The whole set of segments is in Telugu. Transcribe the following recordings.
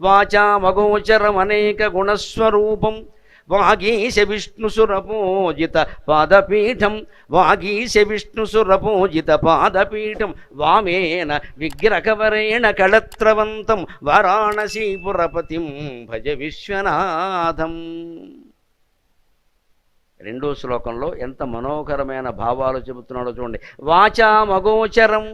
వాచామగోచరమనేక గుణస్వరూపం వాగీశ విష్ణుసురపూజిత పాదపీఠం వాగీశ విష్ణుసురపూజిత పాదపీఠం వామేన విగ్రహవరేణ కళత్రవంతం వారాణసీపురపతిం భజ విశ్వనాథం. రెండో శ్లోకంలో ఎంత మనోహరమైన భావాలు చెబుతున్నాడో చూడండి. వాచామగోచరం,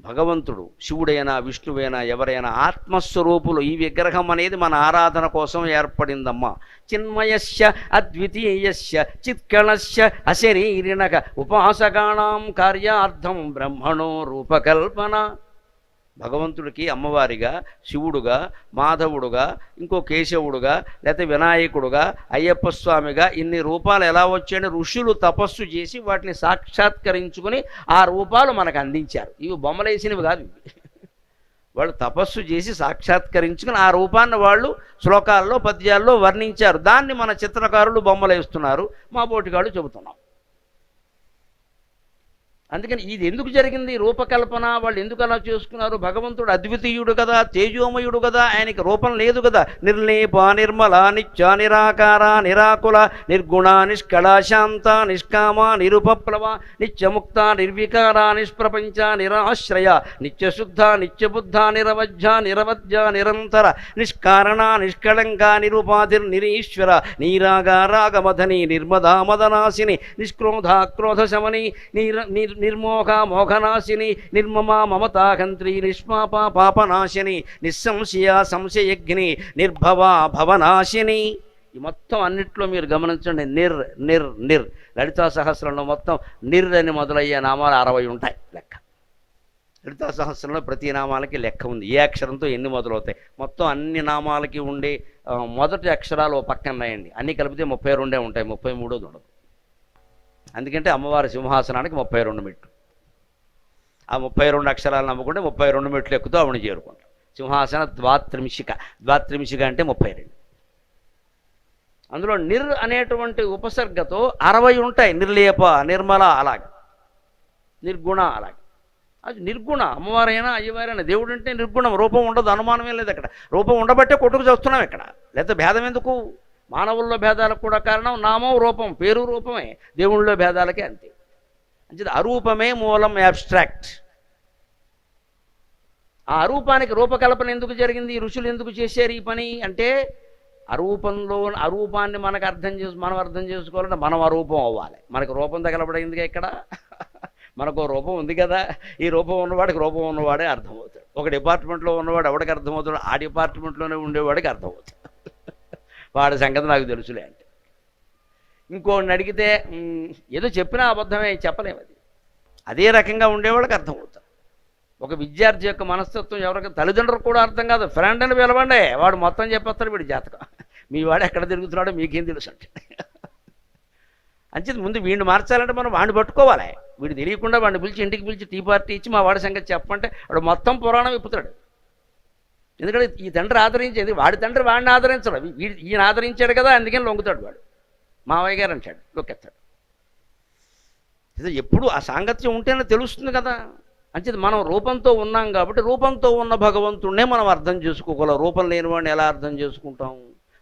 భగవంతుడు శివుడైనా విష్ణువైనా ఎవరైనా ఆత్మస్వరూపులు. ఈ విగ్రహం అనేది మన ఆరాధన కోసం ఏర్పడిందమ్మా. చిన్మయస్య అద్వితీయస్య చిత్కళస్య అశరీరిణక ఉపాసకానాం కార్యార్థం బ్రహ్మణో రూపకల్పన. భగవంతుడికి అమ్మవారిగా, శివుడుగా, మాధవుడుగా, ఇంకో కేశవుడుగా, లేకపోతే వినాయకుడుగా, అయ్యప్ప స్వామిగా ఇన్ని రూపాలు ఎలా వచ్చాయని ఋషులు తపస్సు చేసి వాటిని సాక్షాత్కరించుకుని ఆ రూపాలు మనకు అందించారు. ఇవి బొమ్మలేసినవి కాదు, వాళ్ళు తపస్సు చేసి సాక్షాత్కరించుకుని ఆ రూపాన్ని వాళ్ళు శ్లోకాల్లో పద్యాల్లో వర్ణించారు. దాన్ని మన చిత్రకారులు బొమ్మలేస్తున్నారు, మా పోటీగాళ్ళు చెబుతున్నాం. అందుకని ఇది ఎందుకు జరిగింది రూపకల్పన, వాళ్ళు ఎందుకు అలా చేసుకున్నారు? భగవంతుడు అద్వితీయుడు కదా, తేజోమయుడు కదా, ఆయనకి రూపం లేదు కదా. నిర్లేప నిర్మల నిత్య నిరాకార నిరాకుల నిర్గుణ నిష్కళ శాంత నిష్కామ నిరుపప్లవ నిత్యముక్త నిర్వికార నిష్ప్రపంచ నిరాశ్రయ నిత్యశుద్ధ నిత్యబుద్ధ నిరవజ్య నిరవద్య నిరంతర నిష్కారణ నిష్కళంక నిరుపాధిర్నిరీశ్వర నీరాగ రాగమధని నిర్మదా మదనాశిని నిష్క్రోధ క్రోధ శమని నిర్మోహ మోహనాశిని నిర్మమా మమతాహంత్రి నిష్పాప పాపనాశిని నిస్సంశయ సంశయగ్ని నిర్భవ భవనాశిని. ఈ మొత్తం అన్నిట్లో మీరు గమనించండి. నిర్ నిర్ నిర్ లలితా సహస్రంలో మొత్తం నిర్ అని మొదలయ్యే నామాలు 60 ఉంటాయి లెక్క. లలితా సహస్రంలో ప్రతి నామాలకి లెక్క ఉంది, ఏ అక్షరంతో ఎన్ని మొదలవుతాయి. మొత్తం అన్ని నామాలకి ఉండే మొదటి అక్షరాలు పక్కన రాయండి, అన్నీ కలిపితే 32 ఉంటాయి, 33 ఉండదు. అందుకంటే అమ్మవారి సింహాసనానికి 32 మెట్లు. ఆ 32 అక్షరాలు నమ్ముకుంటే 32 మెట్లు ఎక్కుతూ ఆవిడ చేరుకుంటాం. సింహాసన ద్వాత్రింశిక, ద్వాత్రింశిక అంటే 32. అందులో నిర్ అనేటువంటి ఉపసర్గతో 60 ఉంటాయి. నిర్లేప, నిర్మల, అలాగే నిర్గుణ, అలాగే అది నిర్గుణ. అమ్మవారైనా అయ్యవారైనా దేవుడు అంటే నిర్గుణం, రూపం ఉండదు, అనుమానమే లేదు. అక్కడ రూపం ఉండబట్టే కొట్టుకు చేస్తున్నాం ఇక్కడ, లేకపోతే భేదం ఎందుకు? మానవుల్లో భేదాలకు కూడా కారణం నామం రూపం, పేరు రూపమే. దేవుళ్ళలో భేదాలకే అంతే. అంటే అరూపమే మూలం, యాబ్స్ట్రాక్ట్. ఆ అరూపానికి రూపకల్పన ఎందుకు జరిగింది? ఋషులు ఎందుకు చేశారు ఈ పని అంటే, అరూపాన్ని మనం అర్థం చేసుకోవాలంటే మనం అరూపం అవ్వాలి. మనకు రూపం తగలబడిందిగా ఇక్కడ, మనకు రూపం ఉంది కదా. ఈ రూపం ఉన్నవాడికి రూపం ఉన్నవాడే అర్థమవుతాడు. ఒక డిపార్ట్మెంట్లో ఉన్నవాడు ఎవడికి అర్థమవుతాడు? ఆ డిపార్ట్మెంట్లోనే ఉండేవాడికి అర్థమవుతాడు. వాడి సంగతి నాకు తెలుసులే అంటే. ఇంకోడిని అడిగితే ఏదో చెప్పినా అబద్ధమే, చెప్పలేము. అది అదే రకంగా ఉండేవాళ్ళకి అర్థమవుతారు. ఒక విద్యార్థి యొక్క మనస్తత్వం ఎవరికి తల్లిదండ్రులకు కూడా అర్థం కాదు. ఫ్రెండ్ అని పిలవండి, వాడు మొత్తం చెప్పేస్తాడు వీడి జాతకం. మీ వాడు ఎక్కడ తిరుగుతున్నాడో మీకేం తెలుసు అంటే. అంచేది ముందు వీడిని మార్చాలంటే మనం వాడిని పట్టుకోవాలి. వీడు తెలియకుండా వాడిని పిలిచి ఇంటికి పిలిచి టీ పార్టీ ఇచ్చి మా వాడి సంగతి చెప్పంటే వాడు మొత్తం పురాణం విప్పుతాడు. ఎందుకంటే ఈ తండ్రి ఆదరించేది, వాడి తండ్రి వాడిని ఆదరించడు, ఈయన ఆదరించాడు కదా, అందుకని లొంగుతాడు వాడు. మావయ్య గారు అంటాడు, లొక్కెత్తాడు. ఎప్పుడు ఆ సాంగత్యం ఉంటేనే తెలుస్తుంది కదా. అంచేది మనం రూపంతో ఉన్నాం కాబట్టి రూపంతో ఉన్న భగవంతుడినే మనం అర్థం చేసుకోగలం. రూపం లేని వాడిని ఎలా అర్థం చేసుకుంటాం?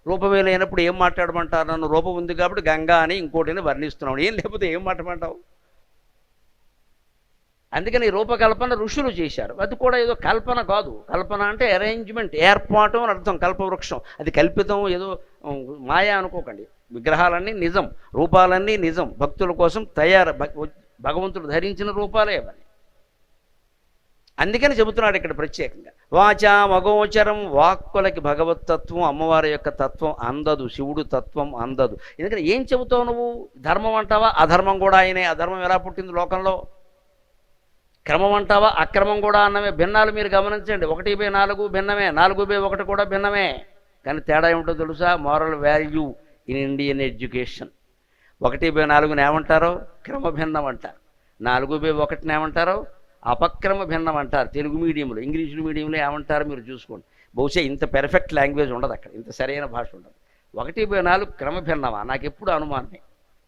రూపమే లేనప్పుడు ఏం మాట్లాడమంటారు? నన్ను రూపం ఉంది కాబట్టి గంగా అని ఇంకోటిని వర్ణిస్తున్నావు, ఏం లేకపోతే ఏం మాట్లాడమంటావు? అందుకని రూపకల్పన ఋషులు చేశారు. అది కూడా ఏదో కల్పన కాదు. కల్పన అంటే అరేంజ్మెంట్, ఏర్పాటు అని అర్థం. కల్పవృక్షం అది కల్పితం, ఏదో మాయా అనుకోకండి. విగ్రహాలన్నీ నిజం, రూపాలన్నీ నిజం, భక్తుల కోసం భగవంతుడు ధరించిన రూపాలే అవన్నీ. అందుకని చెబుతున్నాడు ఇక్కడ ప్రత్యేకంగా. వాచా మగోచరం, వాక్కులకి భగవత్తత్వం, అమ్మవారి యొక్క తత్వం అందదు, శివుడు తత్వం అందదు. ఎందుకని ఏం చెబుతావు నువ్వు? ధర్మం అంటావా? అధర్మం కూడా ఆయనే. అధర్మం ఎలా పుట్టింది లోకంలో? క్రమం అంటావా? అక్రమం కూడా అన్నమే. భిన్నాలు మీరు గమనించండి. 1/4 భిన్నమే, 4/1 కూడా భిన్నమే. కానీ తేడా ఏమిటో తెలుసా? Moral value in Indian education. 1/4 ఏమంటారో క్రమ భిన్నం అంటారు, 4/1 ఏమంటారో అపక్రమ భిన్నం అంటారు. తెలుగు మీడియంలో, ఇంగ్లీష్ మీడియంలో ఏమంటారో మీరు చూసుకోండి. బహుశా ఇంత పెర్ఫెక్ట్ లాంగ్వేజ్ ఉండదు అక్కడ, ఇంత సరైన భాష ఉండదు. 1/4 క్రమ భిన్నమా? నాకు ఎప్పుడు అనుమానమే.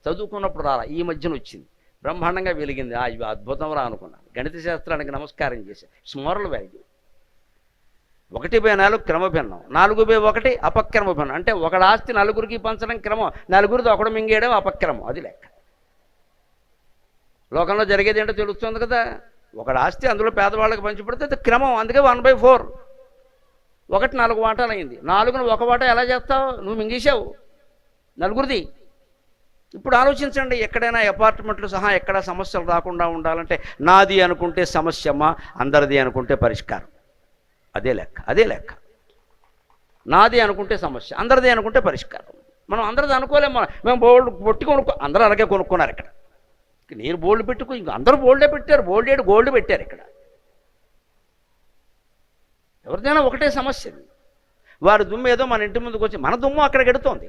చదువుకున్నప్పుడు రాలా, ఈ మధ్యన వచ్చింది, బ్రహ్మాండంగా వెలిగింది. ఇవి అద్భుతం రా అనుకున్నాను. గణిత శాస్త్రానికి నమస్కారం చేశాను. It's moral value. 1/4 క్రమభిన్నం, 4/1 అపక్రమ భిన్నం. అంటే ఒకడి ఆస్తి నలుగురికి పంచడం క్రమం, నలుగురితో ఒకడు మింగేయడం అపక్రమం. అది లెక్క. లోకంలో జరిగేది ఏంటో తెలుస్తుంది కదా. ఒకడి ఆస్తి అందులో పేదవాళ్ళకి పంచిపెడితే అది క్రమం. అందుకే 1/4. 1 4 వాటాలు అయింది. 4ను 1 వాటా ఎలా చేస్తావు? నువ్వు మింగేశావు నలుగురిది. ఇప్పుడు ఆలోచించండి, ఎక్కడైనా అపార్ట్మెంట్లు సహా ఎక్కడ సమస్యలు రాకుండా ఉండాలంటే నాది అనుకుంటే సమస్యమ్మా, అందరిది అనుకుంటే పరిష్కారం. అదే లెక్క. నాది అనుకుంటే సమస్య, అందరిది అనుకుంటే పరిష్కారం. మనం అందరిది అనుకోలేము. మేము బోల్డ్ పొట్టి అందరూ అలాగే కొనుక్కున్నారు ఇక్కడ. నేను బోల్డ్ పెట్టుకో, ఇంక అందరూ బోల్డే పెట్టారు. గోల్డ్ పెట్టారు ఇక్కడ. ఎవరిదైనా ఒకటే సమస్య. వారి దుమ్ము ఏదో మన ఇంటి ముందుకు వచ్చి మన దుమ్ము అక్కడికి ఎడుతోంది.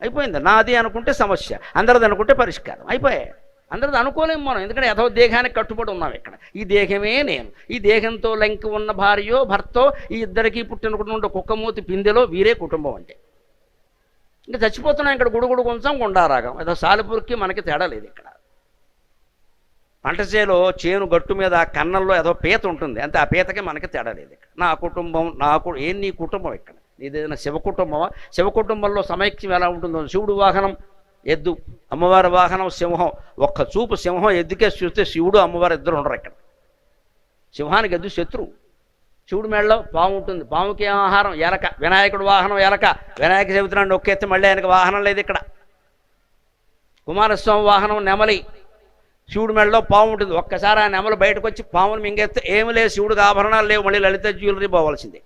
అయిపోయింది. నాది అనుకుంటే సమస్య, అందరిది అనుకుంటే పరిష్కారం. అయిపోయాయి. అందరిది అనుకోలేము మనం, ఎందుకంటే యథో దేహానికి కట్టుబడి ఉన్నాం ఇక్కడ. ఈ దేహమే నేను. ఈ దేహంతో లంకి ఉన్న భార్యో భర్తో, ఈ ఇద్దరికి పుట్టిన కుటుంబం కుక్కమూతి పిందెలో వీరే కుటుంబం. అంటే ఇంకా చచ్చిపోతున్నాం ఇక్కడ. గుడుగుడు కొంచెం గుండారాగం. ఏదో సాలిపూర్కి మనకి తేడా లేదు ఇక్కడ. పంటచేలో చేను గట్టు మీద ఆ కన్నంలో ఏదో పీత ఉంటుంది అంతే. ఆ పీతకి మనకి తేడా లేదు ఇక్కడ. నా కుటుంబం, ఏం నీ కుటుంబం ఇక్కడ? నీదేదైనా శివ కుటుంబమా? శివ కుటుంబంలో సమైక్యం ఎలా ఉంటుందో. శివుడు వాహనం ఎద్దు, అమ్మవారి వాహనం సింహం. ఒక్క చూపు సింహం ఎద్దుకే చూస్తే శివుడు అమ్మవారు ఇద్దరు ఉండరు ఇక్కడ. సింహానికి ఎద్దు శత్రువు. శివుడు మెడలో పాము ఉంటుంది. పాముకి ఆహారం ఎలక. వినాయకుడు వాహనం ఎలక. వినాయక చవితి నాడు నొక్కేస్తే మళ్ళీ ఆయనకి వాహనం లేదు ఇక్కడ. కుమారస్వామి వాహనం నెమలి. శివుడు మెడలో పాము ఉంటుంది. ఒక్కసారి ఆ నెమలు బయటకు వచ్చి పామును మింగేస్తే ఏమి లేదు, శివుడికి ఆభరణాలు లేవు, మళ్ళీ లలిత జ్యువెలరీ పోవాల్సిందే.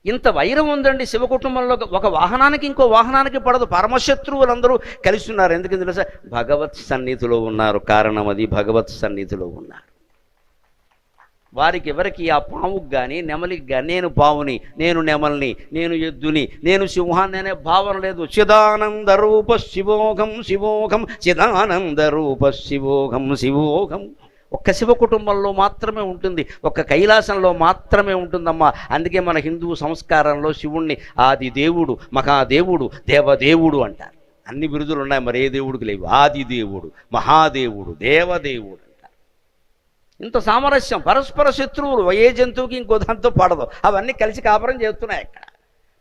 ఇంత వైరం ఉందండి శివ కుటుంబంలో. ఒక వాహనానికి ఇంకో వాహనానికి పడదు. పరమశత్రువులందరూ కలిసి ఉన్నారు. ఎందుకు తెలుసా? భగవత్ సన్నిధిలో ఉన్నారు. కారణం అది, భగవత్ సన్నిధిలో ఉన్నారు. వారికి ఎవరికి ఆ పాముకి కానీ నెమలికి కానీ నేను పావుని, నేను నెమల్ని, నేను ఎద్దుని, నేను సింహాన్ని అనే భావన లేదు. చిదానంద రూప శివోఘం శివోఘం, చిదానంద రూప శివోఘం శివోఘం. ఒక్క శివ కుటుంబంలో మాత్రమే ఉంటుంది. ఒక్క కైలాసంలో మాత్రమే ఉంటుందమ్మా. అందుకే మన హిందూ సంస్కారంలో శివుణ్ణి ఆది దేవుడు, మహాదేవుడు, దేవదేవుడు అంటారు. అన్ని బిరుదులు ఉన్నాయి, మరి ఏ దేవుడికి లేవు. ఆది దేవుడు, మహాదేవుడు, దేవదేవుడు అంటారు. ఇంత సామరస్యం. పరస్పర శత్రువులు. ఏ జంతువుకి ఇంకో దాంతో పడదు. అవన్నీ కలిసి కాపురం చేస్తున్నాయి ఇక్కడ.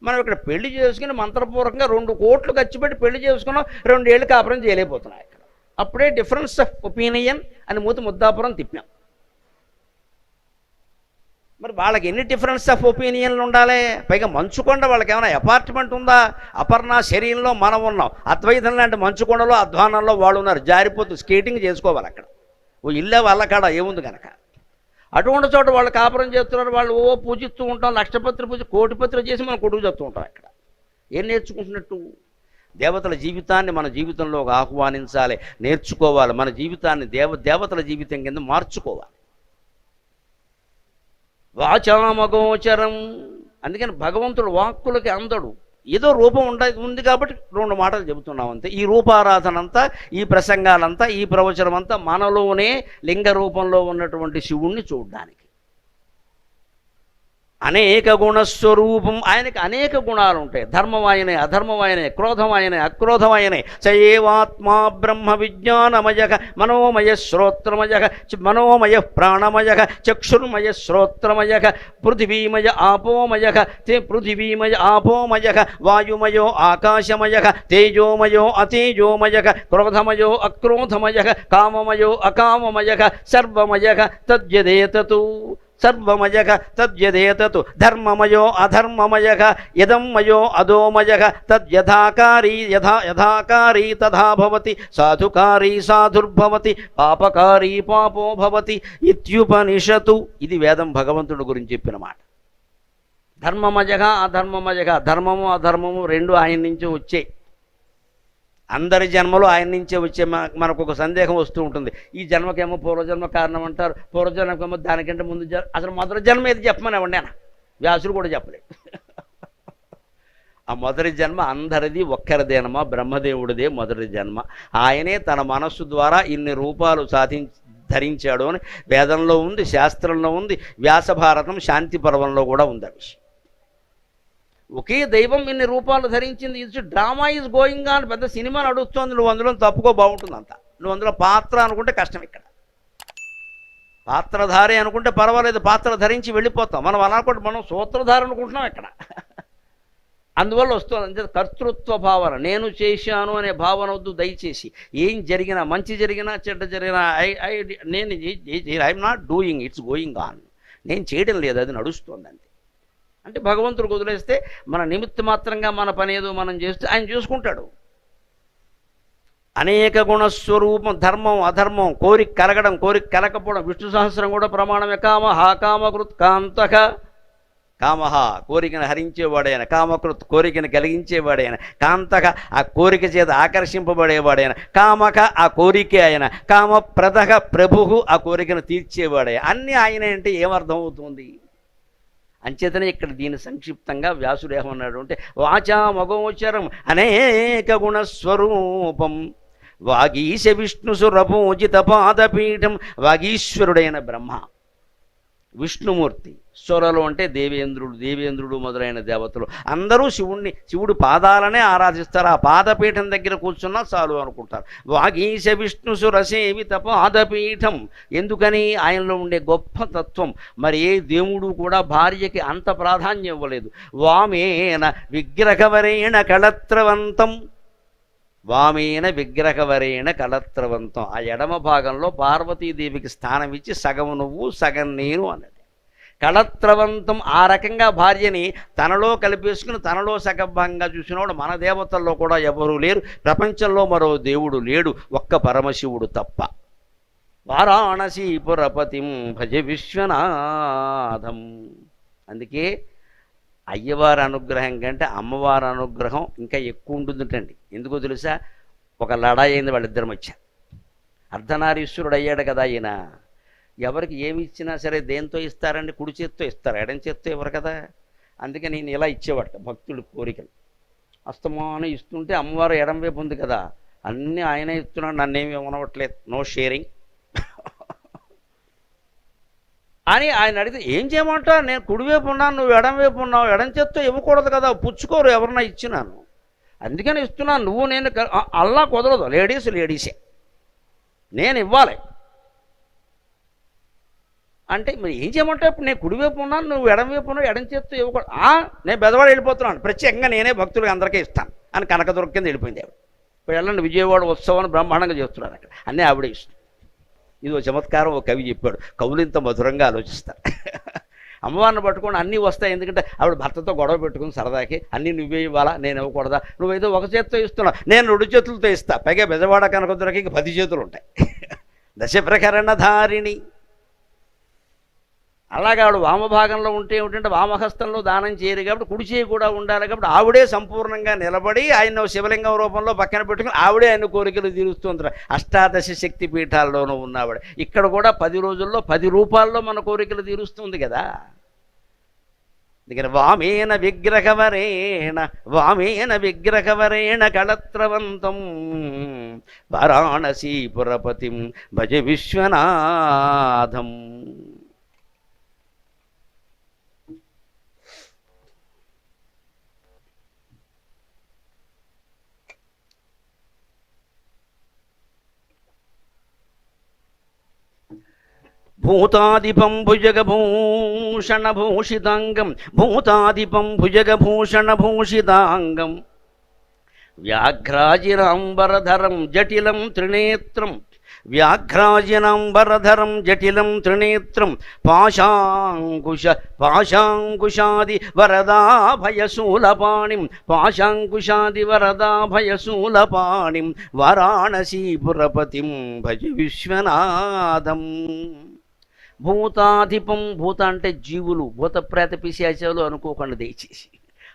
మనం ఇక్కడ పెళ్లి చేసుకుని మంత్రపూర్వకంగా 2 కోట్లు ఖర్చు పెట్టి పెళ్లి చేసుకున్నాం, 2 ఏళ్ళు కాపురం చేయలేకపోతున్నాయి ఇక్కడ. అప్పుడే డిఫరెన్స్ ఆఫ్ ఒపీనియన్ అని ముద్దాపురం తిప్పాం. మరి వాళ్ళకి ఎన్ని డిఫరెన్స్ ఆఫ్ ఒపీనియన్లు ఉండాలి? పైగా మంచుకొండ. వాళ్ళకి ఏమైనా అపార్ట్మెంట్ ఉందా? అపర్ణ శరీరంలో మనం ఉన్నాం. అద్వైతం లాంటి మంచుకొండలో అధ్వానంలో వాళ్ళు ఉన్నారు. జారిపోతూ స్కేటింగ్ చేసుకోవాలి అక్కడ. ఓ ఇల్లే వాళ్ళ కాడ ఏముంది కనుక. అటువంటి చోట వాళ్ళు కాపురం చేస్తున్నారు. వాళ్ళు పూజిస్తూ ఉంటాం. లక్షపత్రి పూజ, కోటిపత్రి చేసి మనం కొడుకు చెప్తూ ఉంటాం ఇక్కడ. ఏం నేర్చుకుంటున్నట్టు? దేవతల జీవితాన్ని మన జీవితంలో ఆహ్వానించాలి, నేర్చుకోవాలి. మన జీవితాన్ని దేవతల జీవితం కింద మార్చుకోవాలి. వాచామగోచరం. అందుకని భగవంతుడు వాక్కులకి అందడు. ఏదో రూపం ఉంది కాబట్టి 2 మాటలు చెబుతున్నాం అంతే. ఈ రూపారాధన అంతా, ఈ ప్రసంగాలంతా, ఈ ప్రవచనం అంతా మనలోనే లింగ రూపంలో ఉన్నటువంటి శివుణ్ణి చూడడానికి. అనేక గుణస్వరూపం. ఆయనకి అనేక గుణాలు ఉంటాయి. ధర్మం ఆయనే, అధర్మం ఆయనే, క్రోధం ఆయనే, అక్రోధం ఆయనే. సయేవాత్మా బ్రహ్మ విజ్ఞానమయ మనోమయ శ్రోత్రమయ మనోమయ ప్రాణమయ చక్షుర్మయ శ్రోత్రమయ పృథివీమయ ఆపోమయ పృథివీమయ ఆపోమయ వాయుమయో ఆకాశమయ తేజోమయో అతేజోమయ క్రోధమయో అక్రోధమయ కామమయో అకామమయ సర్వమయ తద్యదేతతు సర్వమయః తద్యదేతతు ధర్మమయో అధర్మమయః ఇదం మయో అధోమయః తద్యథాకారీ యథాకారీ తథా భవతి సాధుకారీ సాధుర్భవతి పాపకారీ పాపో భవతి ఇత్యుపనిషతు. ఇది వేదం భగవంతుడి గురించి చెప్పిన మాట. ధర్మమయః అధర్మమయః. ధర్మము అధర్మము 2 ఆయన నుంచి వచ్చే. అందరి జన్మలు ఆయన నుంచే వచ్చే. మనకు ఒక సందేహం వస్తూ ఉంటుంది. ఈ జన్మకేమో పూర్వజన్మ కారణం అంటారు, పూర్వజన్మకేమో దానికంటే ముందు అసలు మొదటి జన్మ ఏది చెప్పమని ఇవ్వండి. వ్యాసుడు కూడా చెప్పలేదు. ఆ మొదటి జన్మ అందరిది ఒక్కరిదేనమా, బ్రహ్మదేవుడిదే మొదటి జన్మ. ఆయనే తన మనస్సు ద్వారా ఇన్ని రూపాలు ధరించాడు అని వేదంలో ఉంది, శాస్త్రంలో ఉంది. వ్యాస భారతం శాంతి పర్వంలో కూడా ఉంది. విషయం ఒకే దైవం ఇన్ని రూపాలు ధరించింది. ఇది డ్రామా ఈజ్ గోయింగ్ ఆన్. పెద్ద సినిమా నడుస్తోంది. నువ్వు అందులో తప్పుకో, బాగుంటుంది అంతా. నువ్వు అందులో పాత్ర అనుకుంటే కష్టం ఇక్కడ. పాత్రధారి అనుకుంటే పర్వాలేదు, పాత్ర ధరించి వెళ్ళిపోతాం. మనం అలా కూడా మనం సూత్రధారి అనుకుంటున్నాం ఇక్కడ. అందువల్ల వస్తుంది అంటే కర్తృత్వ భావన, నేను చేశాను అనే భావన వద్దు దయచేసి. ఏం జరిగినా, మంచి జరిగినా చెడ్డ జరిగినా I'm not doing, it's going on. నేను చేయడం లేదు, అది నడుస్తుంది అంతే. అంటే భగవంతుడికి వదిలేస్తే మన నిమిత్త మాత్రంగా మన పని ఏదో మనం చేస్తే ఆయన చూసుకుంటాడు. అనేక గుణస్వరూపం, ధర్మం అధర్మం, కోరిక కలగడం కోరిక కలకపోవడం. విష్ణు సహస్రం కూడా ప్రమాణమే. కామహ కామకృత్ కాంతక. కామహ కోరికను హరించేవాడైన, కామకృత్ కోరికను కలిగించేవాడైన, కాంతక ఆ కోరిక చేత ఆకర్షింపబడేవాడైన, కామక ఆ కోరికే ఆయన, కామప్రదక ప్రభువు ఆ కోరికను తీర్చేవాడైన. అన్నీ ఆయన అంటే ఏమర్థం అవుతుంది? అంచేతనే ఇక్కడ దీని సంక్షిప్తంగా వ్యాసుడు ఏమన్నాడు అంటే వాచామగోచరం అనేక గుణస్వరూపం వాగీశ విష్ణుసురపూజిత పాదపీఠం. వాగీశ్వరుడైన బ్రహ్మ, విష్ణుమూర్తి, స్వరలు అంటే దేవేంద్రుడు మొదలైన దేవతలు అందరూ శివుడి పాదాలనే ఆరాధిస్తారు. ఆ పాదపీఠం దగ్గర కూర్చున్నా చాలు అనుకుంటారు. వాగీశ విష్ణుసురసేవిత పాదపీఠం. ఎందుకని? ఆయనలో ఉండే గొప్ప తత్వం. మరి ఏ దేవుడు కూడా భార్యకి అంత ప్రాధాన్యం ఇవ్వలేదు. వామేన విగ్రహవరేణ కళత్రవంతం. వామేన విగ్రహవరేణ కళత్రవంతం. ఆ ఎడమ భాగంలో పార్వతీదేవికి స్థానం ఇచ్చి సగం నువ్వు సగం నేను అన్నది. కళత్రవంతం. ఆ రకంగా భార్యని తనలో కలిపేసుకుని తనలో సగభంగా చూసినవాడు మన దేవతల్లో కూడా ఎవరూ లేరు. ప్రపంచంలో మరో దేవుడు లేడు, ఒక్క పరమశివుడు తప్ప. వారాణసీపురపతిం భజ విశ్వనాథం. అందుకే అయ్యవారి అనుగ్రహం కంటే అమ్మవారి అనుగ్రహం ఇంకా ఎక్కువ ఉంటుందంటండి. ఎందుకో తెలుసా? ఒక లడాయి అయింది, వాళ్ళిద్దరం వచ్చారు. అర్ధనారీశ్వరుడు అయ్యాడు కదా ఈయన. ఎవరికి ఏమి ఇచ్చినా సరే దేంతో ఇస్తారండి? కుడి చేత్తో ఇస్తారు, ఎడం చేత్తో ఇవ్వరు కదా. అందుకే నేను ఇలా ఇచ్చేవాట భక్తుడు కోరికలు. అస్తమానం ఇస్తుంటే అమ్మవారు ఎడం వైపు ఉంది కదా, అన్నీ ఆయనే ఇస్తున్నాడు, నన్నేమి ఇవ్వనవట్లేదు, నో షేరింగ్ అని ఆయన అడిగితే ఏం చేయమంటా? నేను కుడివైపు ఉన్నాను, నువ్వు ఎడం వైపు ఉన్నావు, ఎడం చేత్తో ఇవ్వకూడదు కదా, పుచ్చుకోరు ఎవరన్నా ఇచ్చినాను, అందుకని ఇస్తున్నాను. నువ్వు నేను అల్లా కుదరదు, లేడీసే నేను ఇవ్వాలి అంటే మరి ఏం చేయమంటావు? ఇప్పుడు నేను కుడివైపు ఉన్నాను, నువ్వు ఎడం వైపు ఉన్నావు, ఎడం చేత్తో ఇవ్వకూడదు. నేను బెదవాడ వెళ్ళిపోతున్నాను, ప్రత్యేకంగా నేనే భక్తులకు అందరికీ ఇస్తాను అని కనకదుర్గ కింద వెళ్ళిపోయింది ఆవిడ. ఇప్పుడు వెళ్ళండి, విజయవాడ ఉత్సవాన్ని బ్రహ్మాండంగా చేస్తున్నారు అక్కడ, అన్నీ ఆవిడే ఇష్టం. ఇదో చమత్కారం ఒక కవి చెప్పాడు, కవులు ఇంత మధురంగా ఆలోచిస్తారు. అమ్మవారిని పట్టుకొని అన్నీ వస్తాయి, ఎందుకంటే ఆవిడ భర్తతో గొడవ పెట్టుకుని సరదాకి అన్నీ నువ్వే ఇవ్వాలా, నేను ఇవ్వకూడదా, నువ్వైతే ఒక చేత్తో ఇస్తున్నావు, నేను 2 చేతులతో ఇస్తా. పైగా బెజవాడ కనకదుర్గకి ఇంక 10 చేతులు ఉంటాయి. దశప్రకరణధారిణి. అలాగే ఆవిడ వామభాగంలో ఉంటే ఏమిటంటే వామహస్తంలో దానం చేయరు కాబట్టి కుడి చేయి కూడా ఉండాలి. కాబట్టి ఆవిడే సంపూర్ణంగా నిలబడి ఆయన శివలింగం రూపంలో పక్కన పెట్టుకుని ఆవిడే ఆయన కోరికలు తీరుస్తుంది. అష్టాదశ శక్తి పీఠాల్లోనూ ఉన్నవాడు. ఇక్కడ కూడా 10 రోజుల్లో 10 రూపాల్లో మన కోరికలు తీరుస్తుంది కదా. అందుకని వామేన విగ్రహవరేణ కళత్రవంతం వారాణసీపురపతిం భజ విశ్వనాథం. భూతాదిపం భుజగభూషణభూషితాంగం భూతాదిపం వ్యాఘ్రాజినాంబరధరం జటిలం త్రినేత్రం పాశాంకుశాది వరదాభయశూలపాణిం వారాణసీపురపతిం భజ విశ్వనాథం. భూతాధిపం. భూత అంటే జీవులు, భూత ప్రేత పిశాచాలు అనుకోకుండా దయచేసి.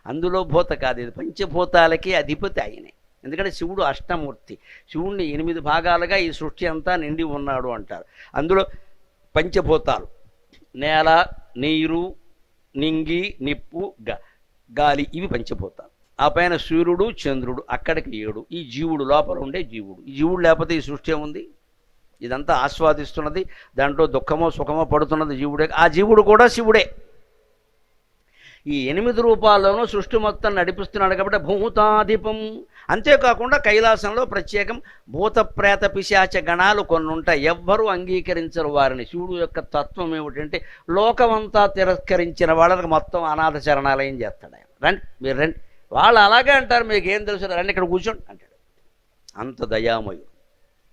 అందులో భూత కాదు, ఇది పంచభూతాలకి అధిపతి ఆయనే. ఎందుకంటే శివుడు అష్టమూర్తి, శివుణ్ణి 8 భాగాలుగా ఈ సృష్టి అంతా నిండి ఉన్నాడు అంటారు. అందులో పంచభూతాలు నేల, నీరు, నింగి, నిప్పు, గాలి, ఇవి పంచభూతాలు. ఆ పైన సూర్యుడు, చంద్రుడు, అక్కడికి 7. ఈ జీవుడు లోపల ఉండే జీవుడు. ఈ జీవుడు లేకపోతే ఈ సృష్టి ఉంది? ఇదంతా ఆస్వాదిస్తున్నది, దాంట్లో దుఃఖమో సుఖమో పడుతున్నది జీవుడే. ఆ జీవుడు కూడా శివుడే. ఈ 8 రూపాల్లోనూ సృష్టి మొత్తం నడిపిస్తున్నాడు కాబట్టి భూతాధిపం. అంతేకాకుండా కైలాసంలో ప్రత్యేకం భూత ప్రేత పిశాచ గణాలు కొన్ని ఉంటాయి, ఎవ్వరూ అంగీకరించరు వారిని. శివుడు యొక్క తత్వం ఏమిటంటే లోకమంతా తిరస్కరించిన వాళ్ళకి మొత్తం అనాథ శరణాలయం చేస్తాడు ఆయన. రండి మీరు రండి, వాళ్ళు అలాగే అంటారు, మీకు ఏం తెలుసు, రండి ఇక్కడ కూర్చోండి అంటాడు. అంత దయామయుడు.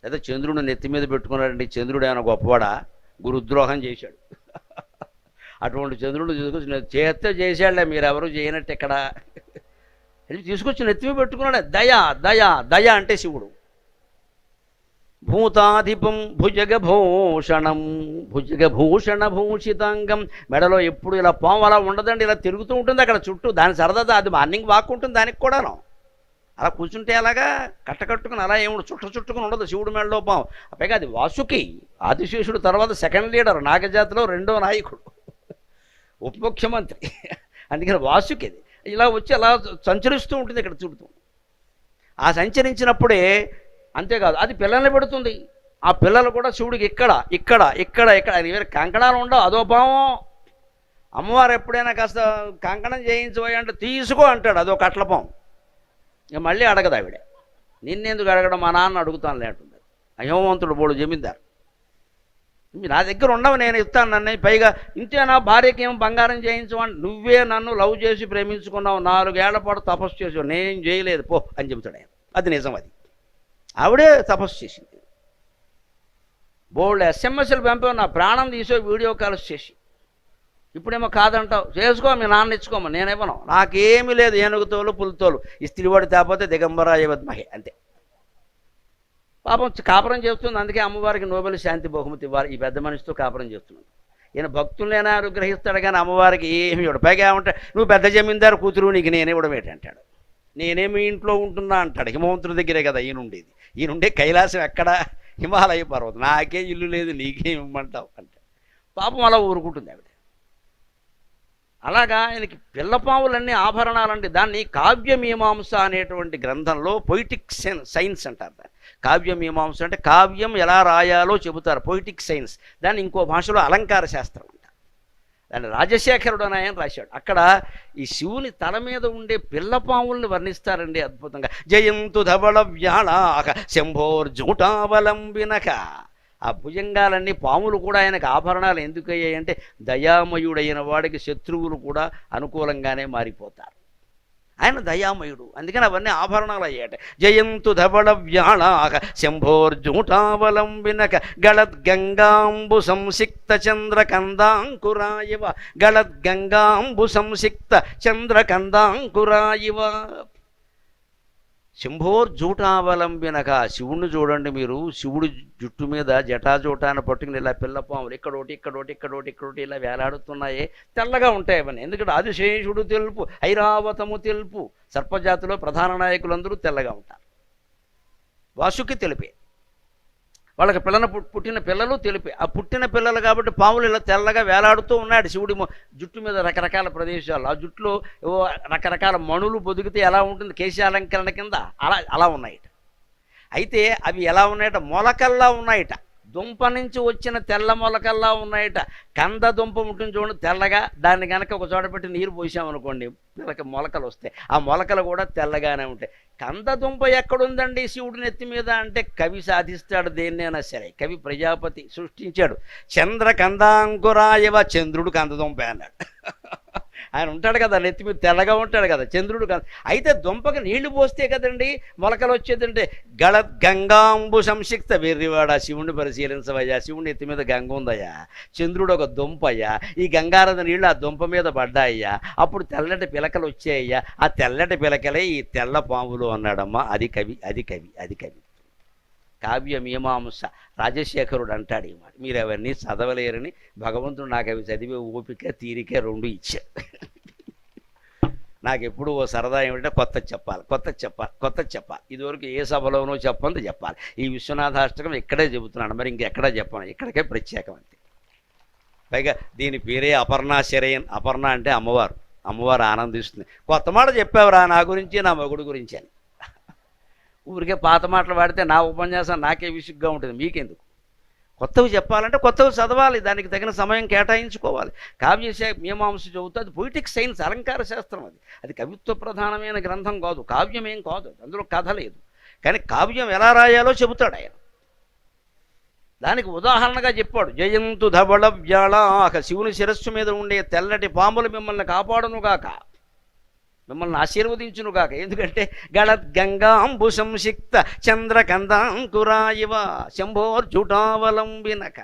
లేదా చంద్రుడు నెత్తి మీద పెట్టుకున్నాడండి, చంద్రుడు ఏమైనా గొప్పవాడా? గురుద్రోహం చేశాడు. అటువంటి చంద్రుడు తీసుకొచ్చి చేస్తే చేశాడులే, మీరు ఎవరు చేయనట్టు ఇక్కడ తీసుకొచ్చి నెత్తిమి పెట్టుకున్నాడు. దయా దయా దయ అంటే శివుడు. భూతాధిపం భుజగభూషణం భుజగభూషణ భూషితాంగం. మెడలో ఎప్పుడు ఇలా పాము అలా ఉండదండి, ఇలా తిరుగుతూ ఉంటుంది అక్కడ చుట్టూ. దాని సరదా అది మార్నింగ్ వాక్ ఉంటుంది దానికి కూడాను. అలా కూర్చుంటే అలాగా కట్టకట్టుకుని అలా ఏముండు, చుట్టుకుని ఉండదు శివుడు మెడలో పాము. పైగా అది వాసుకి, ఆదిశేషుడు తర్వాత సెకండ్ లీడర్, నాగజాతిలో 2వ నాయకుడు, ఉప ముఖ్యమంత్రి. అందుకని వాసుకి అది ఇలా వచ్చి అలా సంచరిస్తూ ఉంటుంది ఇక్కడ చుడుతూ. ఆ సంచరించినప్పుడే అంతేకాదు అది పిల్లల్ని పెడుతుంది. ఆ పిల్లలు కూడా శివుడికి ఇక్కడ ఇక్కడ ఇక్కడ ఇక్కడ వేరే కంకణాలు ఉండవు, అదో పాము. అమ్మవారు ఎప్పుడైనా కాస్త కంకణం చేయించబోయి అంటే తీసుకో అంటాడు, అదో కట్లపాము. ఇక మళ్ళీ అడగదు ఆవిడ, నిన్నెందుకు అడగడం, మా నాన్న అడుగుతాను లేంటుంది. అయోమంతుడు బోడు జమీందారు, నా దగ్గర ఉండవు, నేను ఇస్తాను నన్ను. పైగా ఇంతేనా భార్యకి ఏం బంగారం చేయించమని, నువ్వే నన్ను లవ్ చేసి ప్రేమించుకున్నావు, 4 ఏళ్ల పాటు తపస్సు చేసావు, నేను చేయలేదు పో అని చెబుతాడు ఆయన. అది నిజం, అది ఆవిడే తపస్సు చేసింది. బోల్డ్ ఎస్ఎంఎస్లు పంపావు, నా ప్రాణం తీసో వీడియో కాల్స్ చేసి. ఇప్పుడేమో కాదంటావు, చేసుకో మీ నాన్న ఇచ్చుకోమా, నేనేమను, నాకేమీ లేదు, ఏనుగుతోలు పులితోలు, ఇస్త్రీవాడి తేపోతే దిగంబరాయ వద్మహే అంతే. పాపం కాపురం చేస్తుంది, అందుకే అమ్మవారికి నోబెల్ శాంతి బహుమతి ఇవ్వాలి. ఈ పెద్ద మనిషితో కాపురం చేస్తున్నాడు ఈయన. భక్తులైనా అనుగ్రహిస్తాడు కానీ అమ్మవారికి ఏమి ఇవ్వడు. పైగా ఏమంటాడు, నువ్వు పెద్ద జమీందారు కూతురు, నీకు నేను ఇవ్వడం ఏంటంటాడు. నేనేమి ఇంట్లో ఉంటున్నా అంటాడు. హిమవంతుడి దగ్గరే కదా ఈయనుండేది, ఈయనుండే కైలాసం ఎక్కడ, హిమాలయ పర్వతం, నాకే ఇల్లు లేదు నీకేం ఇవ్వమంటావు అంటే. పాపం అలా ఊరుకుంటుంది ఆవిడ. అలాగా ఆయనకి పిల్లపావులన్నీ ఆభరణాలండి. దాన్ని కావ్యమీమాంస అనేటువంటి గ్రంథంలో పొయిటిక్ సైన్స్ అంటారు. దాన్ని కావ్యమీమాంస అంటే కావ్యం ఎలా రాయాలో చెబుతారు, పొయిటిక్ సైన్స్. దాన్ని ఇంకో భాషలో అలంకార శాస్త్రం అంట. దాన్ని రాజశేఖరుడు అని ఆయన రాశాడు. అక్కడ ఈ శివుని తల మీద ఉండే పిల్లపావుల్ని వర్ణిస్తారండి అద్భుతంగా. జయంతు ధవళ వ్యాళాక శంభోర్జూటావలంబినక. ఆ భుజంగాలన్నీ పాములు కూడా ఆయనకు ఆభరణాలు ఎందుకు అయ్యాయంటే దయామయుడైన వాడికి శత్రువులు కూడా అనుకూలంగానే మారిపోతారు. ఆయన దయామయుడు, అందుకని అవన్నీ ఆభరణాలు అయ్యాట. జయంతు ధవళ వ్యాళాక శంభోర్జూటావలంబినక గళద్గంగాంబు సంసిక్త చంద్రకందాంకురాయివ. గళద్గంగాంబు సంసిక్త చంద్రకందాంకురాయివ. శంభోర్జూటావలంబినక. శివుణ్ణి చూడండి మీరు, శివుడు జుట్టు మీద జటాజూటాన్ని పట్టుకుని ఇలా పిల్లపాములు ఇక్కడోటి ఇక్కడోటి ఇక్కడోటి ఇక్కడోటి ఇలా వేలాడుతున్నాయే, తెల్లగా ఉంటాయి అవన్నీ. ఎందుకంటే ఆదిశేషుడు తెలుపు, ఐరావతము తెలుపు, సర్పజాతిలో ప్రధాన నాయకులందరూ తెల్లగా ఉంటారు. వాసుకి తెలిపే, వాళ్ళకి పుట్టిన పిల్లలు తెలిపే. ఆ పుట్టిన పిల్లలు కాబట్టి పాములు ఇలా తెల్లగా వేలాడుతూ ఉన్నాడు శివుడి జుట్టు మీద రకరకాల ప్రదేశాలు. ఆ జుట్టులో రకరకాల మణులు పొదిగితే ఎలా ఉంటుంది కేశాలంకరణ కింద, అలా ఉన్నాయట. అయితే అవి ఎలా ఉన్నాయట, మొలకల్లా ఉన్నాయట. దుంప నుంచి వచ్చిన తెల్ల మొలకల్లా ఉన్నాయట. కంద దుంప ఉంటుంది చూడండి తెల్లగా, దాన్ని కనుక ఒక చోట పెట్టి నీరు పోసామనుకోండి పిల్లకి మొలకలు వస్తాయి. ఆ మొలకలు కూడా తెల్లగానే ఉంటాయి. కంద దుంప ఎక్కడుందండి శివుడి నెత్తి మీద అంటే కవి సాధిస్తాడు దేన్నైనా సరే. కవి ప్రజాపతి సృష్టించాడు. చంద్రకందాంకురాయవ, చంద్రుడు కందదుంప అన్నాడు. ఆయన ఉంటాడు కదా నెత్తి మీద తెల్లగా ఉంటాడు కదా చంద్రుడు కదా. అయితే దుంపకి నీళ్లు పోస్తే కదండి మొలకలు వచ్చేదంటే. గంగాంబు సంసిక్త, వెర్రివాడ శివుణ్ణి పరిశీలించవయ్యా, శివుని ఎత్తి మీద గంగ ఉందయ్యా, చంద్రుడు ఒక దుంపయ్యా, ఈ గంగారథ నీళ్లు ఆ దుంప మీద పడ్డాయ్యా, అప్పుడు తెల్లటి పిలకలు వచ్చాయ్యా, ఆ తెల్లటి పిలకలే ఈ తెల్ల పాములు అన్నాడమ్మా. అది కవి, అది కవి, అది కవి. కావ్యమీమాంస రాజశేఖరుడు అంటాడు ఈ మాట. మీరు అవన్నీ చదవలేరని భగవంతుడు నాకు అవి చదివే ఓపిక తీరిక 2 ఇచ్చాడు. నాకు ఎప్పుడు ఓ సరదా ఏమిటంటే కొత్త చెప్పాలి. ఇదివరకు ఏ సభలోనో చెప్పంది చెప్పాలి. ఈ విశ్వనాథాష్టకం ఇక్కడే చెబుతున్నాను, మరి ఇంకెక్కడా చెప్పను, ఇక్కడికే ప్రత్యేకం అంతే. పైగా దీని పేరే అపర్ణాశరయన్. అపర్ణ అంటే అమ్మవారు, అమ్మవారు ఆనందిస్తుంది. కొత్త మాట చెప్పావురా నా గురించి, నా మగుడు గురించి అని. ఊరికే పాత మాటలు వాడితే నా ఉపన్యాసం నాకే విసుగ్గా ఉంటుంది, మీకెందుకు? కొత్తవి చెప్పాలంటే కొత్తవి చదవాలి, దానికి తగిన సమయం కేటాయించుకోవాలి. మీమాంస చదువుతుంది, అది పొయిటిక్ సైన్స్, అలంకార శాస్త్రం. అది కవిత్వ ప్రధానమైన గ్రంథం కాదు, కావ్యమేం కాదు, అందులో కథ లేదు. కానీ కావ్యం ఎలా రాయాలో చెబుతాడు ఆయన. దానికి ఉదాహరణగా చెప్పాడు, జయంతు ధవళ వ్యాళాక, శివుని శిరస్సు మీద ఉండే తెల్లటి పాములు మిమ్మల్ని కాపాడునుగాక, మిమ్మల్ని ఆశీర్వదించునుగాక. ఎందుకంటే గళద్గంగాంబు సంసిక్త చంద్రకందాంకురాయివ శంభోర్జుటావలంబినక.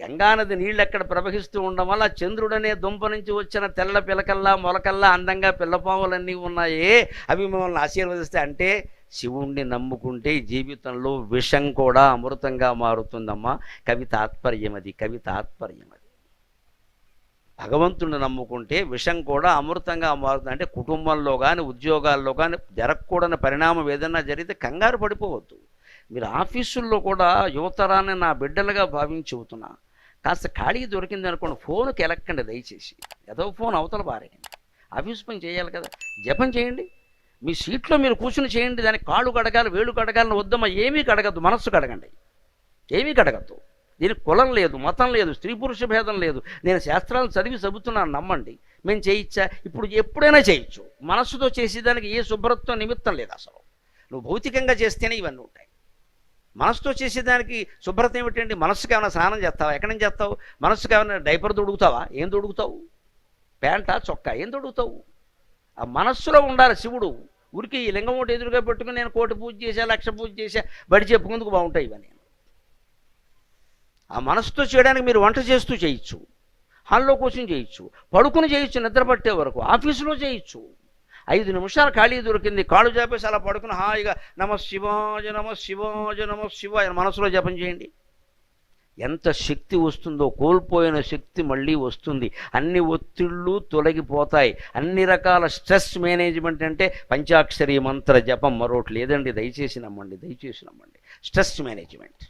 గంగానది నీళ్ళు ఎక్కడ ప్రవహిస్తూ ఉండడం వల్ల చంద్రుడనే దుంప నుంచి వచ్చిన తెల్ల పిలకల్లా మొలకల్లా అందంగా పిల్లపాములన్నీ ఉన్నాయే, అవి మిమ్మల్ని ఆశీర్వదిస్తే. అంటే శివుణ్ణి నమ్ముకుంటే జీవితంలో విషం కూడా అమృతంగా మారుతుందమ్మా. కవి తాత్పర్యం అది, కవి తాత్పర్యం అది. భగవంతుడిని నమ్ముకుంటే విషం కూడా అమృతంగా మారుతుంది. అంటే కుటుంబంలో కానీ ఉద్యోగాల్లో కానీ జరగకూడని పరిణామం ఏదైనా జరిగితే కంగారు పడిపోవద్దు. మీరు ఆఫీసుల్లో కూడా యువతరాన్ని నా బిడ్డలుగా భావించి చెబుతున్నా, కాస్త ఖాళీ దొరికింది అనుకోండి, ఫోన్కి ఎలక్కండి దయచేసి. ఏదో ఫోన్ అవతల పారేయండి. ఆఫీస్ పని చేయాలి కదా, జపం చేయండి. మీ సీట్లో మీరు కూర్చుని చేయండి. దానికి కాళ్ళు కడగాలి, వేళ్ళు కడగాలని వద్దమ్మా. ఏమీ కడగద్దు, మనస్సు కడగండి. ఏమీ కడగద్దు. దీనికి కులం లేదు, మతం లేదు, స్త్రీ పురుష భేదం లేదు. నేను శాస్త్రాలను చదివి చదువుతున్నాను, నమ్మండి. మేము చేయొచ్చా? ఇప్పుడు ఎప్పుడైనా చేయొచ్చు. మనస్సుతో చేసేదానికి ఏ శుభ్రత్వం నిమిత్తం లేదు అసలు. నువ్వు భౌతికంగా చేస్తేనే ఇవన్నీ ఉంటాయి. మనసుతో చేసేదానికి శుభ్రత ఏమిటండి? మనస్సుకి ఏమైనా స్నానం చేస్తావా? ఎక్కడి నుంచి చేస్తావు? మనస్సుకి ఏమైనా డైపర్ తొడుగుతావా? ఏం తొడుగుతావు? ప్యాంటా చొక్కా ఏం తొడుగుతావు? ఆ మనస్సులో ఉండాలి శివుడు. ఊరికి ఈ లింగం ఒకటి ఎదురుగా పెట్టుకుని నేను 1,000,000 పూజ చేశా, 1,00,000 పూజ చేశా బడి చెప్పుకుందుకు బాగుంటాయి ఇవన్నీ. ఆ మనసుతో చేయడానికి మీరు వంట చేస్తూ చేయొచ్చు, హాల్లో కూర్చొని చేయొచ్చు, పడుకుని చేయొచ్చు, నిద్ర పట్టే వరకు ఆఫీసులో చేయొచ్చు. 5 నిమిషాలు ఖాళీ దొరికింది, కాళ్ళు చేపేసి అలా పడుకుని హాయిగా నమ శివాయ నమ శివాయ నమ శివాయ మనసులో జపం చేయండి. ఎంత శక్తి వస్తుందో, కోల్పోయిన శక్తి మళ్ళీ వస్తుంది. అన్ని ఒత్తిళ్ళు తొలగిపోతాయి. అన్ని రకాల స్ట్రెస్ మేనేజ్మెంట్ అంటే పంచాక్షరి మంత్ర జపం, మరొకటి లేదండి. దయచేసి నమ్మండి, దయచేసి నమ్మండి. Stress management.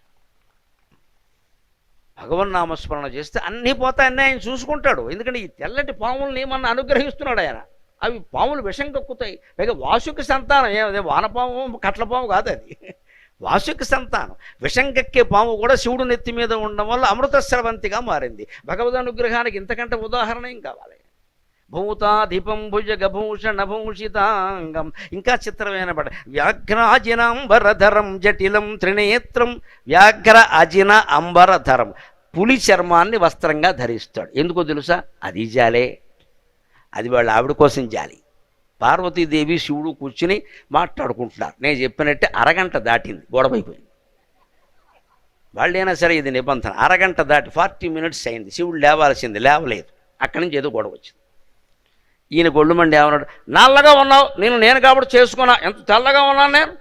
భగవన్నామస్మరణ చేస్తే అన్నీ పోతాయన్నీ ఆయన చూసుకుంటాడు. ఎందుకంటే ఈ తెల్లటి పాములను ఏమన్నా అనుగ్రహిస్తున్నాడు ఆయన. అవి పాములు విషం కక్కుతాయి. పైగా వాసుకి సంతానం ఏమదే, వానపాము కట్లపాము కాదు అది, వాసుకి సంతానం. విషం కక్కే పాము కూడా శివుడు నెత్తి మీద ఉండడం వల్ల అమృత స్రవంతిగా మారింది. భగవద్ అనుగ్రహానికి ఇంతకంటే ఉదాహరణ ఏం కావాలి? భూతాధిపం భుజగభూషణ భూషితాంగం. ఇంకా చిత్రమైన పడ వ్యాఘ్రాజినాంబరధరం జటిలం త్రినేత్రం. వ్యాఘ్ర అజిన అంబరధరం, పులి చర్మాన్ని వస్త్రంగా ధరిస్తాడు. ఎందుకో తెలుసా? అది జాలే, అది వాళ్ళ ఆవిడ కోసం జాలి. పార్వతీదేవి శివుడు కూర్చుని మాట్లాడుకుంటున్నారు. నేను చెప్పినట్టే అరగంట దాటింది, గొడవైపోయింది. వాళ్ళైనా సరే ఇది నిబంధన. అరగంట దాటి 40 minutes అయింది. శివుడు లేవాల్సింది, లేవలేదు. అక్కడి నుంచి ఏదో గొడవ వచ్చింది. ఈయన గొళ్ళుమండి ఏమన్నాడు, నల్లగా ఉన్నావు, నేను కాబట్టి చేసుకున్నా, ఎంత తెల్లగా ఉన్నాను నేను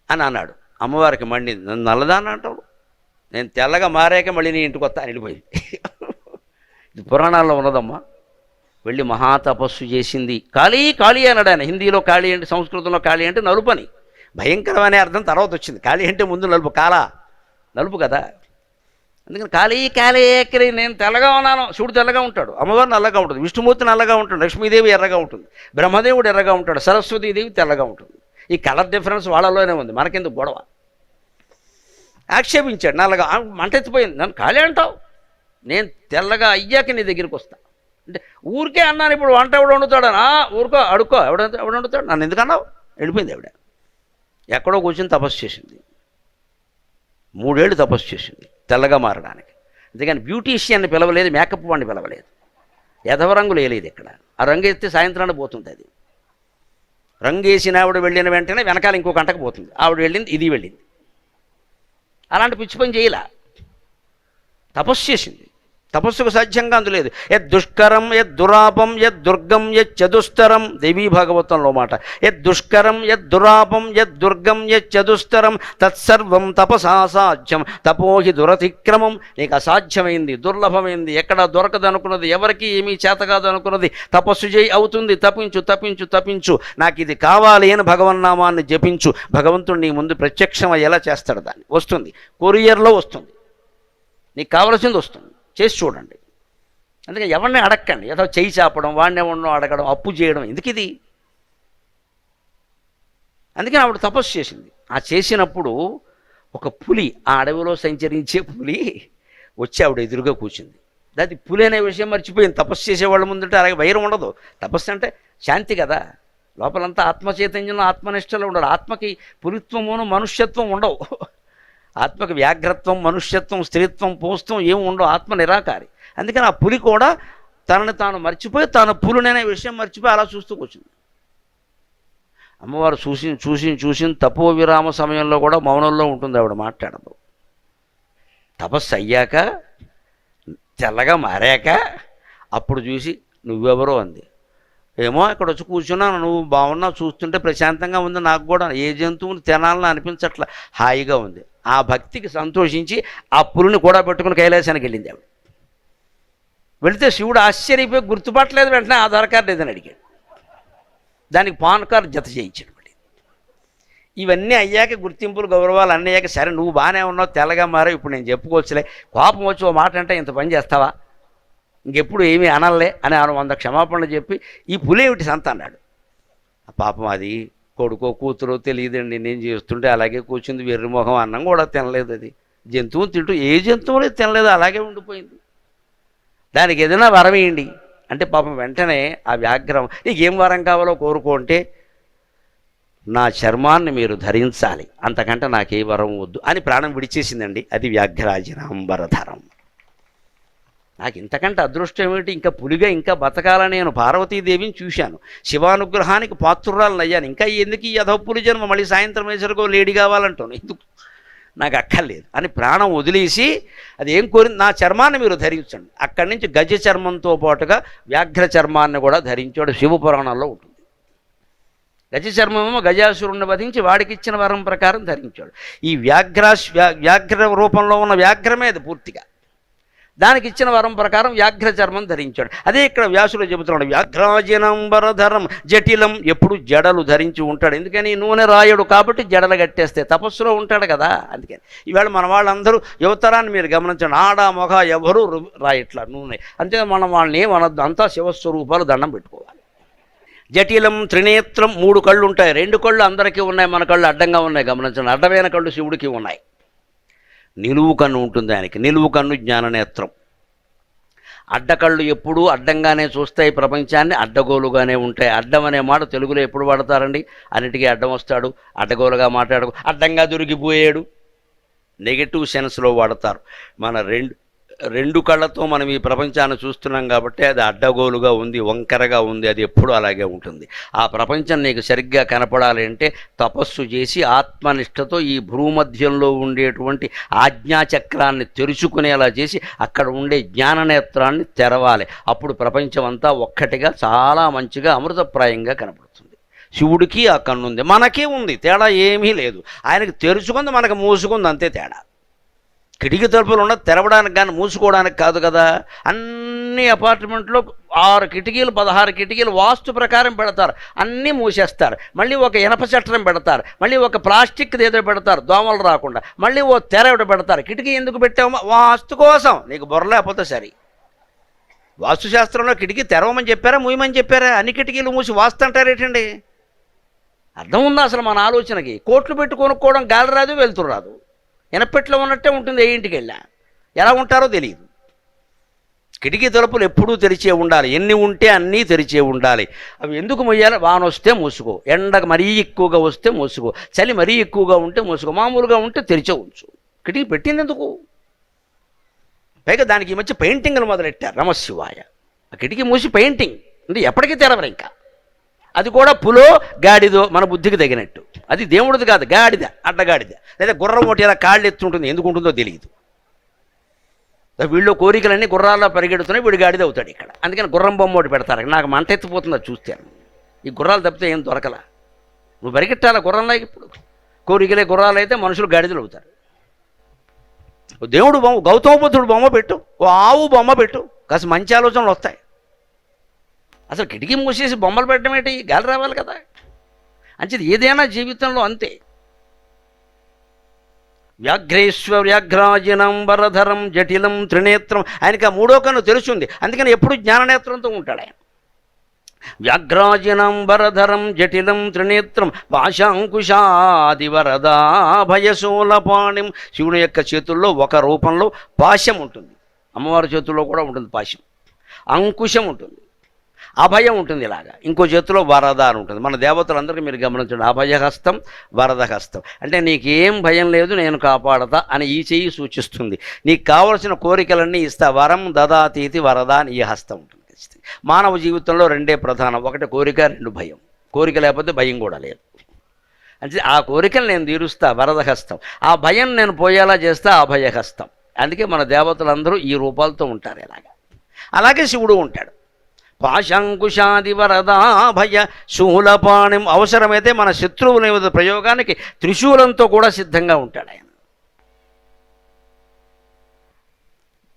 అని అన్నాడు. అమ్మవారికి మండింది, నన్ను నల్లదాన్ని అంటావు, నేను తెల్లగా మారాక మళ్ళీ నీ ఇంటికి వస్తా అని వెళ్ళిపోయింది. ఇది పురాణాల్లో ఉన్నదమ్మా. వెళ్ళి మహాతపస్సు చేసింది. కాళీ కాళీ అన్నాడు ఆయన. హిందీలో కాళీ అంటే, సంస్కృతంలో కాళీ అంటే నలుపని. భయంకరమనే అర్థం తర్వాత వచ్చింది. కాళీ అంటే ముందు నలుపు, కాలా నలుపు కదా. అందుకని కాళీ కాళీ ఏకరి, నేను తెల్లగా ఉన్నాను. శివుడు తెల్లగా ఉంటాడు, అమ్మవారు నల్లగా ఉంటుంది, విష్ణుమూర్తి నల్లగా ఉంటుంది, లక్ష్మీదేవి ఎర్రగా ఉంటుంది, బ్రహ్మదేవుడు ఎర్రగా ఉంటాడు, సరస్వతీదేవి తెల్లగా ఉంటుంది. ఈ కలర్ డిఫరెన్స్ వాళ్ళలోనే ఉంది, మనకెందుకు గొడవ? ఆక్షేపించాడు. నల్లగా మంటెత్తిపోయింది. నన్ను కాళీ అంటావు, నేను తెల్లగా అయ్యాక నీ దగ్గరికి వస్తా అంటే ఊరికే అన్నాను. ఇప్పుడు వంట ఎవడు వండుతాడనా? ఊరుకో, అడుక్కో, ఎవడు వండుతాడు, నన్ను ఎందుకన్నావు? వెళ్ళిపోయింది ఆవిడ. ఎక్కడో కూర్చొని తపస్సు చేసింది. 3 ఏళ్ళు తపస్సు చేసింది తెల్లగా మారడానికి. అంతేగాని బ్యూటీషియన్ని పిలవలేదు, మేకప్ వాడిని పిలవలేదు, ఎదవ రంగులు వేయలేదు ఇక్కడ. ఆ రంగు ఎత్తే సాయంత్రాన్ని పోతుంది. అది రంగు వేసిన ఆవిడ వెళ్ళిన వెంటనే వెనకాల ఇంకో గంటకు పోతుంది. ఆవిడ వెళ్ళింది, ఇది వెళ్ళింది. అలాంటి పిచ్చి పని చేయలా, తపస్సు చేసింది. తపస్సుకు సాధ్యంగా అందులేదు. యద్దుష్కరం యద్దురాపం యద్దుర్గం యచ్చదుస్తరం. దేవీ భాగవతంలో మాట. యద్దుష్కరం యద్దురాపం యద్దుర్గం యచ్చదుస్తరం తత్సర్వం తపసా సాధ్యం తపోహి దురతిక్రమం. నీకు అసాధ్యమైంది, దుర్లభమైంది, ఎక్కడ దొరకదు అనుకున్నది, ఎవరికి ఏమీ చేత కాదు అనుకున్నది తపస్సు చేయి, అవుతుంది. తపించు తపించు తపించు, నాకు ఇది కావాలి అని భగవన్నామాన్ని జపించు. భగవంతుడు నీ ముందు ప్రత్యక్షం ఎలా చేస్తాడు? దాన్ని వస్తుంది, కొరియర్లో వస్తుంది, నీకు కావలసింది వస్తుంది. చేసి చూడండి. అందుకని ఎవరిని అడగండి. ఏదో చేయి చాపడం, వాడిని ఎవరినో అడగడం, అప్పు చేయడం ఎందుకు ఇది? అందుకని ఆవిడ తపస్సు చేసింది. ఆ చేసినప్పుడు ఒక పులి, ఆ అడవిలో సంచరించే పులి వచ్చి ఆవిడ ఎదురుగా కూర్చుంది. అది పులి అనే విషయం మర్చిపోయింది. తపస్సు చేసేవాళ్ళ ముందుంటే అలాగే వైరం ఉండదు. తపస్సు అంటే శాంతి కదా, లోపలంతా ఆత్మ చైతన్యంలో ఆత్మనిష్టలో ఉండడు. ఆత్మకి పులిత్వమును మనుష్యత్వం ఉండవు. ఆత్మకి వ్యాఘ్రత్వం, మనుష్యత్వం, స్త్రీత్వం, పోస్తం ఏమి ఉండవు. ఆత్మ నిరాకారి. అందుకని ఆ పులి కూడా తనని తాను మర్చిపోయి, తాను పులిననే విషయం మర్చిపోయి అలా చూస్తూ కూర్చుంది. అమ్మవారు చూసి తపో విరామ సమయంలో కూడా మౌనంలో ఉంటుంది. ఆవిడ మాట్లాడదు. తపస్సు అయ్యాక, తెల్లగా మారాక అప్పుడు చూసి నువ్వెవరో అంది. ఏమో ఇక్కడ వచ్చి కూర్చున్నాను, నువ్వు బాగున్నావు, చూస్తుంటే ప్రశాంతంగా ఉంది, నాకు కూడా ఏ జంతువుని తినాలని అనిపించట్లా, హాయిగా ఉంది. ఆ భక్తికి సంతోషించి ఆ పులిని కూడా పెట్టుకుని కైలాసానికి వెళ్ళింది ఆవిడ. వెళితే శివుడు ఆశ్చర్యపోయి గుర్తుపట్టలేదు. వెంటనే ఆధార్ కార్డు ఏదని అడిగాడు. దానికి పాన్ కార్డు జత చేయించాడు. ఇవన్నీ అయ్యాక, గుర్తింపులు గౌరవాలు అన్నీ అయ్యాక, సరే నువ్వు బాగానే ఉన్నావు, తెల్లగా మారావు, ఇప్పుడు నేను చెప్పుకోవచ్చులే, కోపం వచ్చి ఓ మాట అంటే ఇంత పని చేస్తావా, ఇంకెప్పుడు ఏమీ అనలే అని ఆయన 100 క్షమాపణలు చెప్పి, ఈ పులేమిటి సంత అన్నాడు. పాపం అది కొడుకో కూతురో తెలియదండి, నేను చేస్తుంటే అలాగే కూర్చుంది, వెర్రిమొహం, అన్నం కూడా తినలేదు. అది జంతువుని తింటూ ఏ జంతువుని తినలేదు, అలాగే ఉండిపోయింది. దానికి ఏదైనా వరం వేయండి అంటే పాపం వెంటనే ఆ వ్యాఘ్రం, నీకు ఏం వరం కావాలో కోరుకుంటే, నా చర్మాన్ని మీరు ధరించాలి, అంతకంటే నాకే వరం వద్దు అని ప్రాణం విడిచేసిందండి. అది వ్యాఘ్రాజనాంబరధరం. నాకు ఇంతకంటే అదృష్టం ఏమిటి, ఇంకా పులిగా ఇంకా బతకాలని నేను పార్వతీదేవిని చూశాను, శివానుగ్రహానికి పాత్రురాలను అయ్యాను, ఇంకా ఎందుకు ఈ పులి జన్మ, మళ్ళీ సాయంత్రం వేసరికో లేడీ కావాలంటాను, ఎందుకు, నాకు అక్కర్లేదు అని ప్రాణం వదిలేసి అది ఏం కోరింది, నా చర్మాన్ని మీరు ధరించండి. అక్కడి నుంచి గజ చర్మంతో పాటుగా వ్యాఘ్ర చర్మాన్ని కూడా ధరించాడు. శివపురాణంలో ఉంటుంది. గజ చర్మమేమో గజాసురుణ్ణి వధించి వాడికి ఇచ్చిన వరం ప్రకారం ధరించాడు. ఈ వ్యాఘ్ర రూపంలో ఉన్న వ్యాఘ్రమే అది పూర్తిగా. దానికి ఇచ్చిన వరం ప్రకారం వ్యాఘ్ర చర్మం ధరించాడు. అదే ఇక్కడ వ్యాసులు చెబుతున్నాడు, వ్యాఘ్రాజనంబరధరం జటిలం, ఎప్పుడు జడలు ధరించి ఉంటాడు. ఎందుకని నూనె రాయడు కాబట్టి జడలు కట్టేస్తే తపస్సులో ఉంటాడు కదా. అందుకని ఈవేళ మన వాళ్ళందరూ యువతరాన్ని మీరు గమనించండి, ఆడ మొగ ఎవరు రాయట్లా నూనె. అంతే, మనం వాళ్ళని ఏమనద్దు, అంతా శివస్వరూపాలు, దండం పెట్టుకోవాలి. జటిలం త్రినేత్రం, 3 కళ్ళు ఉంటాయి. 2 కళ్ళు అందరికీ ఉన్నాయి, మన కళ్ళు అడ్డంగా ఉన్నాయి. గమనించండి, అడ్డమైన కళ్ళు శివుడికి ఉన్నాయి. నిలువు కన్ను ఉంటుంది ఆయనకి, నిలువు కన్ను జ్ఞాననేత్రం. అడ్డకళ్ళు ఎప్పుడూ అడ్డంగానే చూస్తాయి ప్రపంచాన్ని, అడ్డగోలుగానే ఉంటాయి. అడ్డం అనే మాట తెలుగులో ఎప్పుడు వాడతారండి, అన్నిటికీ అడ్డం వస్తాడు, అడ్డగోలుగా మాట్లాడు, అడ్డంగా దొరికిపోయాడు, నెగటివ్ సెన్స్లో వాడతారు. మన రెండు కళ్ళతో మనం ఈ ప్రపంచాన్ని చూస్తున్నాం కాబట్టి అది అడ్డగోలుగా ఉంది, వంకరగా ఉంది, అది ఎప్పుడూ అలాగే ఉంటుంది. ఆ ప్రపంచం నీకు సరిగ్గా కనపడాలి అంటే తపస్సు చేసి ఆత్మనిష్టతో ఈ భూమధ్యంలో ఉండేటువంటి ఆజ్ఞాచక్రాన్ని తెరుచుకునేలా చేసి అక్కడ ఉండే జ్ఞాననేత్రాన్ని తెరవాలి. అప్పుడు ప్రపంచం అంతా ఒక్కటిగా చాలా మంచిగా అమృతప్రాయంగా కనపడుతుంది. శివుడికి ఆ కన్నుంది, మనకే ఉంది, తేడా ఏమీ లేదు. ఆయనకి తెరుచుకుంది, మనకు మూసుకుంది, అంతే తేడా. కిటికీ తలుపులు ఉన్నది తెరవడానికి కానీ మూసుకోవడానికి కాదు కదా. అన్ని అపార్ట్మెంట్లో 6 కిటికీలు 16 కిటికీలు వాస్తు ప్రకారం పెడతారు, అన్నీ మూసేస్తారు. మళ్ళీ ఒక ఇనప చట్టం పెడతారు, మళ్ళీ ఒక ప్లాస్టిక్ ఏదో పెడతారు దోమలు రాకుండా, మళ్ళీ ఓ తెర ఒకటి పెడతారు. కిటికీ ఎందుకు పెట్టామో, వాస్తు కోసం. నీకు బుర్ర లేకపోతే సరి. వాస్తుశాస్త్రంలో కిటికీ తెరవమని చెప్పారా, మూయమని చెప్పారా? అన్ని కిటికీలు మూసి వాస్తు అంటారేటండి? అర్థం ఉందా అసలు మన ఆలోచనకి? కోట్లు పెట్టి కొనుక్కోవడం గాలి రాదు, వెళ్తురు రాదు. ఎనపెట్లో ఉన్నట్టే ఉంటుంది. ఏ ఇంటికి వెళ్ళా ఎలా ఉంటారో తెలియదు. కిటికీ తలుపులు ఎప్పుడూ తెరిచే ఉండాలి, ఎన్ని ఉంటే అన్నీ తెరిచే ఉండాలి. అవి ఎందుకు మొయ్యాలి? వాన వస్తే మూసుకో, ఎండకు మరీ ఎక్కువగా వస్తే మూసుకో, చలి మరీ ఎక్కువగా ఉంటే మూసుకో, మామూలుగా ఉంటే తెరిచే ఉంచు. కిటికీ పెట్టింది ఎందుకు? పైగా దానికి ఈ మధ్య పెయింటింగ్లు మొదలెట్టారు, నమశివాయ. ఆ కిటికీ మూసి పెయింటింగ్ అంటే ఎప్పటికీ తెరవరు ఇంకా. అది కూడా పులో గాడిదో మన బుద్ధికి తగినట్టు. అది దేవుడిది కాదు, గాడిద, అడ్డగాడిద, లేదా గుర్రం ఒకటి ఇలా కాళ్ళు ఎత్తుంటుంది, ఎందుకు ఉంటుందో తెలియదు. వీళ్ళు కోరికలన్నీ గుర్రాల్లో పరిగెడుతున్నాయి, వీడు గాడిద అవుతాడు ఇక్కడ. అందుకని గుర్రం బొమ్మ ఒకటి పెడతారు. నాకు మంట ఎత్తిపోతుంది అది చూస్తాను. ఈ గుర్రాలు తప్పితే ఏం దొరకలా. నువ్వు పరిగెట్టాలా గుర్రంలాగా. ఇప్పుడు కోరికలే గుర్రాలు అయితే మనుషులు గాడిదలు అవుతారు. దేవుడు బొమ్మ, గౌతమ బుద్ధుడు బొమ్మ పెట్టు, ఓ ఆవు బొమ్మ పెట్టు, కాస్త మంచి ఆలోచనలు వస్తాయి. అసలు కిటికీ మూసేసి బొమ్మలు పెట్టడం ఏంటి? గాలి రావాలి కదా. అంచేది ఏదైనా జీవితంలో అంతే. వ్యాఘ్రాజనంబరధరం జటిలం త్రినేత్రం. ఆయనకి ఆ 3వ కన్ను తెలుసుంది, అందుకని ఎప్పుడు జ్ఞాననేత్రంతో ఉంటాడు ఆయన. వ్యాఘ్రాజినంబరధరం జటిలం త్రినేత్రం పాశాంకుశాదివరదాభయశూలపాణిం. శివుని యొక్క చేతుల్లో ఒక రూపంలో పాశం ఉంటుంది, అమ్మవారి చేతుల్లో కూడా ఉంటుంది పాశం. అంకుశం ఉంటుంది, అభయం ఉంటుంది. ఇలాగా ఇంకో చేతిలో వరద అని ఉంటుంది. మన దేవతలందరికీ మీరు గమనించండి, అభయహస్తం వరదహస్తం అంటే నీకేం భయం లేదు నేను కాపాడతా అని ఈ చెయ్యి సూచిస్తుంది. నీకు కావలసిన కోరికలన్నీ ఇస్తా. వరం దదాతీతి వరద అని ఈ హస్తం ఉంటుంది. మానవ జీవితంలో రెండే ప్రధానం, ఒకటి కోరిక, రెండు భయం. కోరిక లేకపోతే భయం కూడా లేదు. అంటే ఆ కోరికలు నేను తీరుస్తా వరదహస్తం, ఆ భయం నేను పోయేలా చేస్తా అభయహస్తం. అందుకే మన దేవతలందరూ ఈ రూపాలతో ఉంటారు. అలాగే శివుడు ఉంటాడు. పాశాంకుశాది వరదాభయ శూలపాణిం. అవసరమైతే మన శత్రువుల మీద ప్రయోగానికి త్రిశూలంతో కూడా సిద్ధంగా ఉంటాడు ఆయన.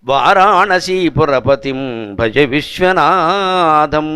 వారాణసీపురపతిం భజ విశ్వనాథం.